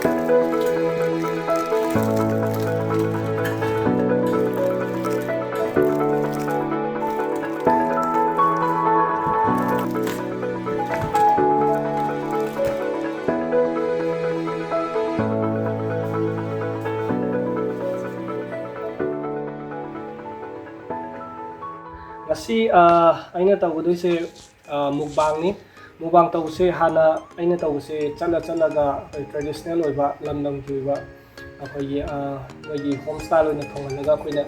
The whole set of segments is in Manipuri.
Ngasi aina tawudoise mukbang ni mukbang tawuse hana aina tawuse chalaga traditional oiba lamlam juiba akhoi moigi home style oina thongalaga akoina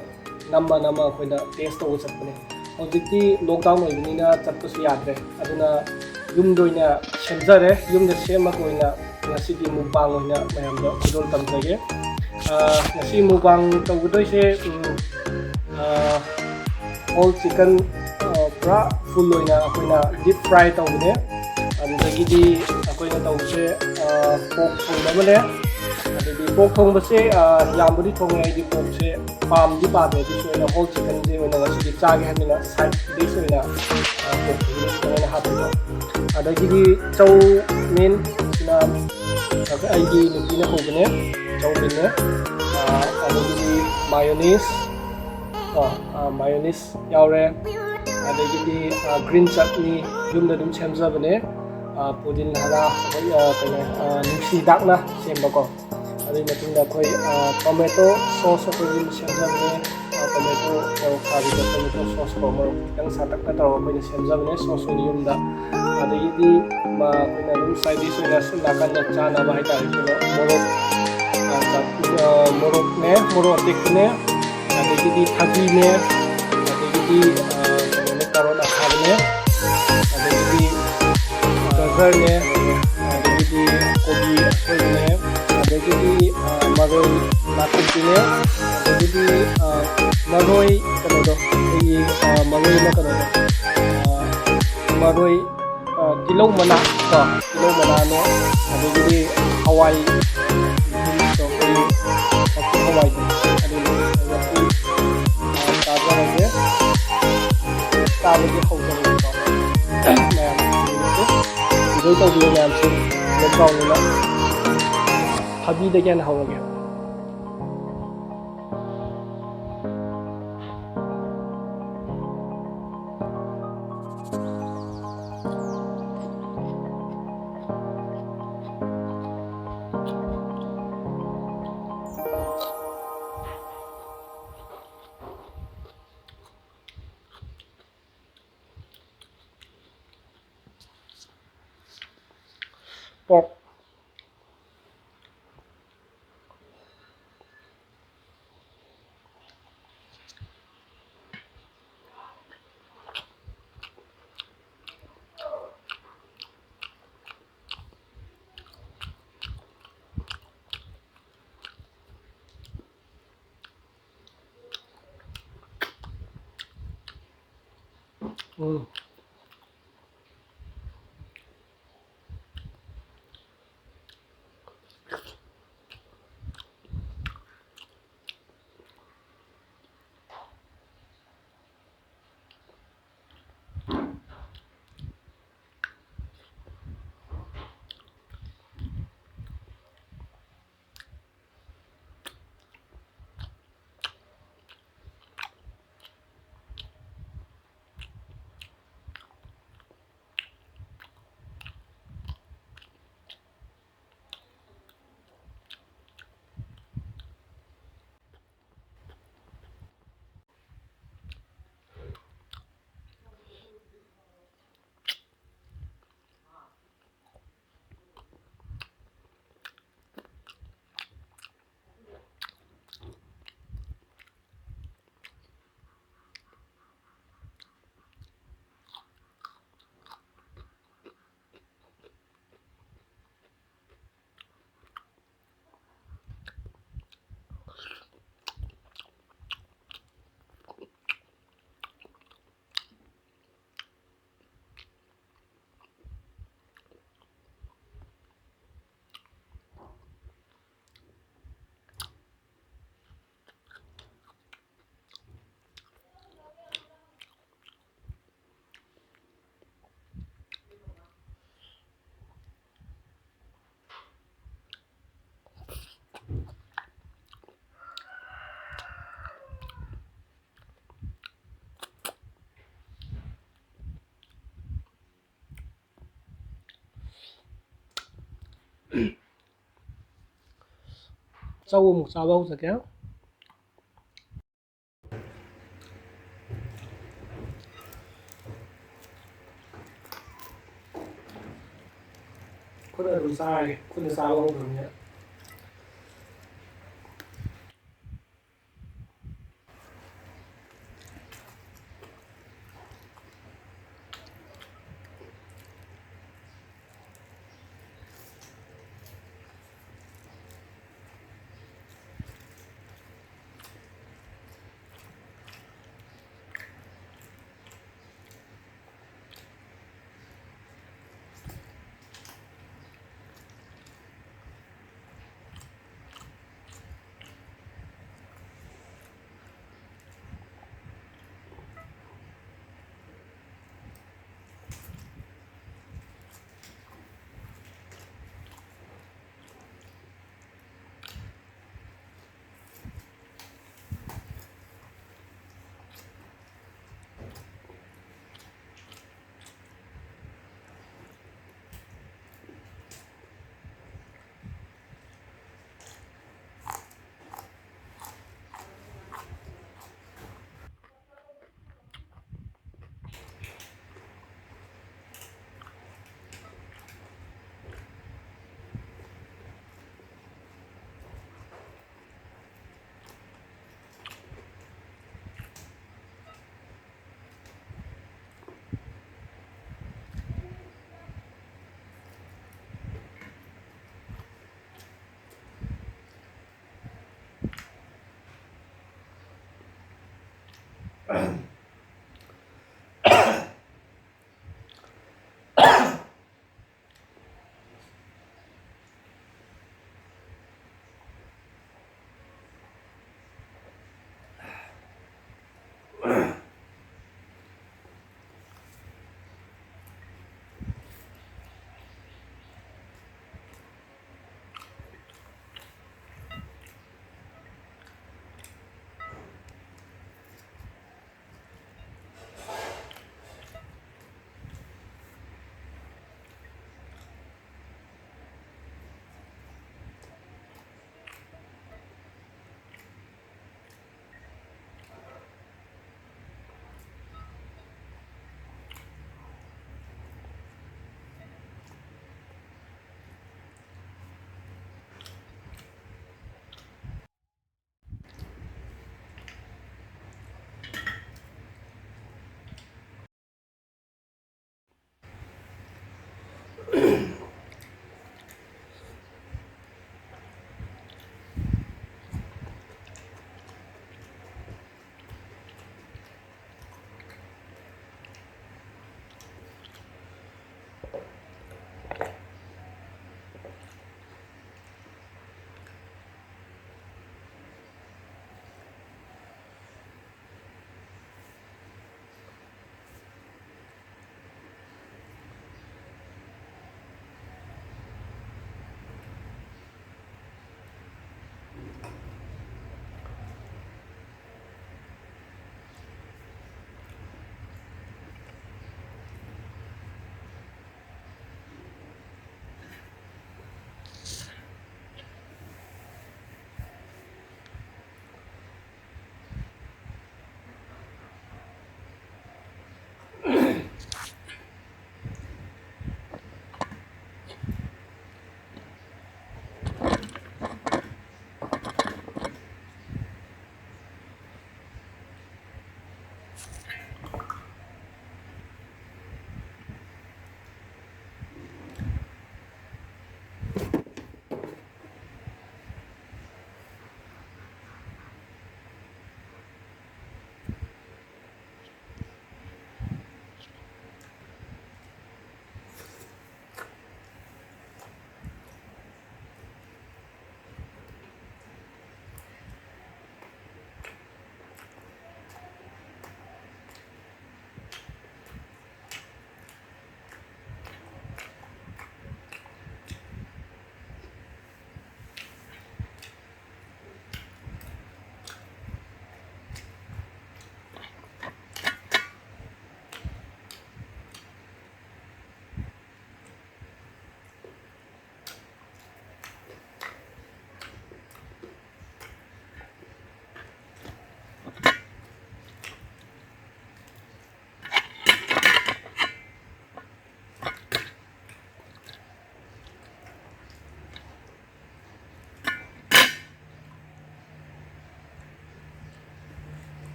nama akoina taste tawu chapne hojikti lockdown oibnina chappasu yadre aduna yumdoina semjare yumda sema koina ngasi di mukbang oina mayamda kudol tamjage ngasi mukbang tawudoise whole chicken pura full oina akoina deep fry tawune adagidi akoina tawse pork thongmane adagi pork thongbase yambudi thonge aidi pork se pam di pa de soina whole chicken je oina ngasi chage hanina side dish oina pork oina hapina adagidi chow min na aigi nupina hobane chow min ne adagidi mayonnaise mayonnaise yaure adagidi green chutney yumda dum semjabane pudin hala kana nusi dakna sembako adai matungda koi tomato sauce ko yum semjabane tomato tomato sauce ko mo kitang satakna taw ko ni semjabane sauce ni yumda adagidi ma kuna dum side dish na sulakan na chana ba hita morok morok tikne adagidi thagi ne adagidi karona khabne adagidi gajar ne adagidi kobi ne adagidi maroi nakuti ne adagidi maroi kanodo ei maroi na kanodo maroi tilong mana ne adagidi hawai to ei hawai ताबदी हौजने को मैम इधर तो भी मैम से लॉकडाउन में हबी दे क्या हो गया pork châu một sao bông rồi kéo có được sai có được sao bông rồi nhé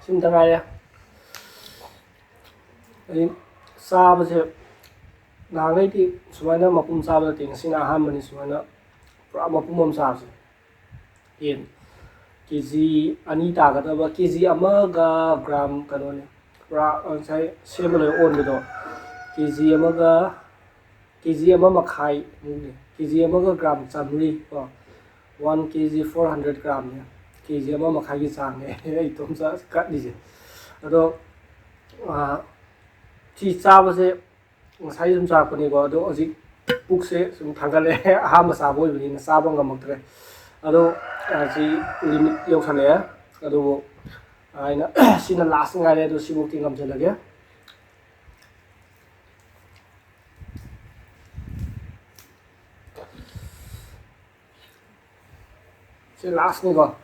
Xin tặng ai đây đấy xa bây giờ nàng ấy thì số này mà pum xa bây giờ tiếng xin ahanba này số này pra mà pum xa rồi tiền kg ani ta cái đó kg amaga gram cái đó này pra sai xem rồi ôn được rồi kg amaga kg ama makhai kg amaga gram chamri 1 kg 400 gram nha kg ama makhai cái sang này ấy tôm sa cắt đi rồi chi cha ba se ngasai sum cha ko ni go do aji puk se sum thangale ahamba sa boy ni sa ba ngam tre ado ji limit yo khale ado aina sina last ngai le do sibuk ti ngam jela ge se last ni go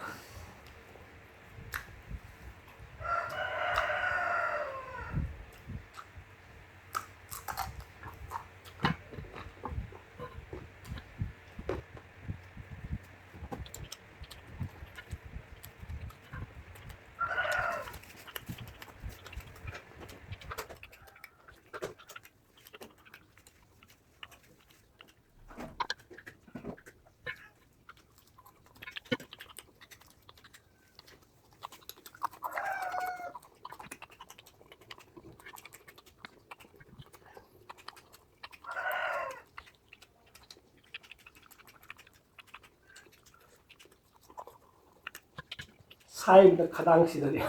사임도 가당 시절이요.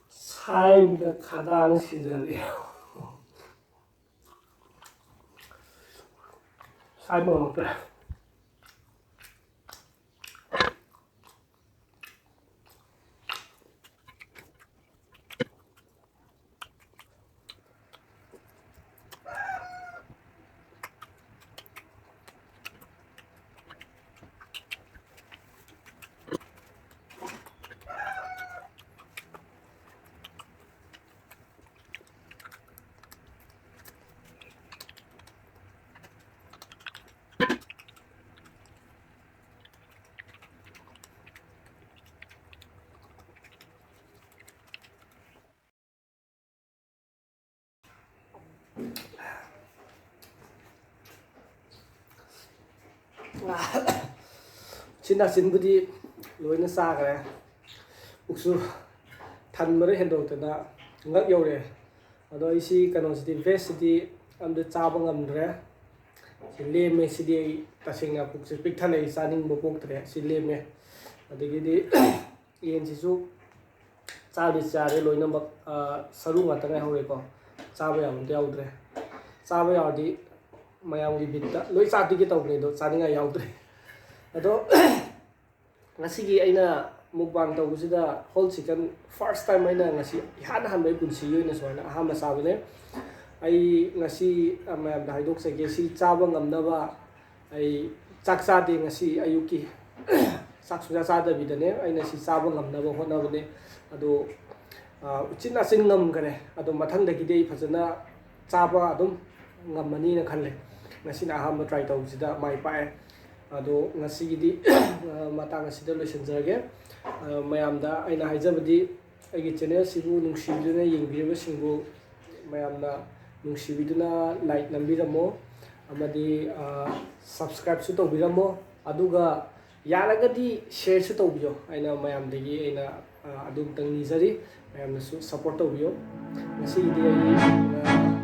사임도 가당 시절이요. 사임 먹을 때. Sinbudi loina sagre uksu thanbare hendotana ngak yore ado isi kanosidi vesidi amde chaba ngamdre leme sidi tasinga pukse pikthana isaning bopoktre sileme adegidi yen sisu chali chare loina mak saru ngata ngai hore ko chaba yam yaudre chaba yadi mayamgi bitta loi chati ki tawne do chaninga yaudre ado ngasigi aina mukbang tawusida whole chicken first time aina ngasi ihan han bai punsi yoina soina ahanba sabane ai ngasi mayam da haidok se ge si chaba ngamnaba ai chaksa de ngasi ayuki saksuja sada bidane aina si chaba ngamnaba honabane ado uchina sin ngam gare ado mathang dagi de phajana chaba adum ngamani na khalle ngasi na ahanba try tawusida mai pae ado ngasigidi matang asida loisanjage mayamda aina haijabadi aigi channel sibu nungsibiduna yengbiraba singbu mayamna nungsibiduna like nambiramo amadi subscribe su tawbiramo aduga yaragadi share su tawbiyo aina mayamdagi aina adum tang nizari mayamna su support tawbiyo ngasigidi ai